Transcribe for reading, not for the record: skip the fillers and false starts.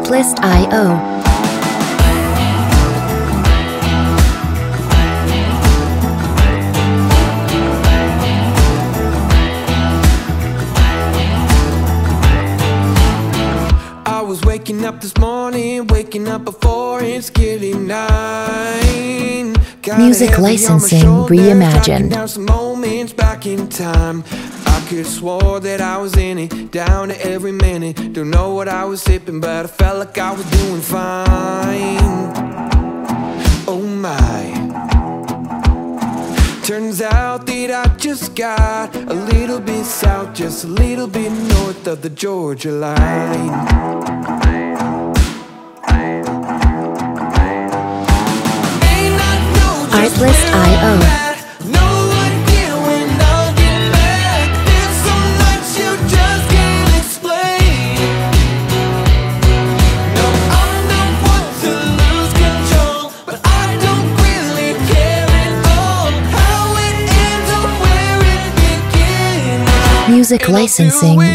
Artlist.io. Waking up this morning, waking up before it's getting 9. Music licensing reimagined. Down some moments back in time. I could swore that I was in it, down to every minute. Don't know what I was sipping, but I felt like I was doing fine. Oh my. Turns out that I just got a little bit south, just a little bit north of the Georgia line. Artlist.io. Music licensing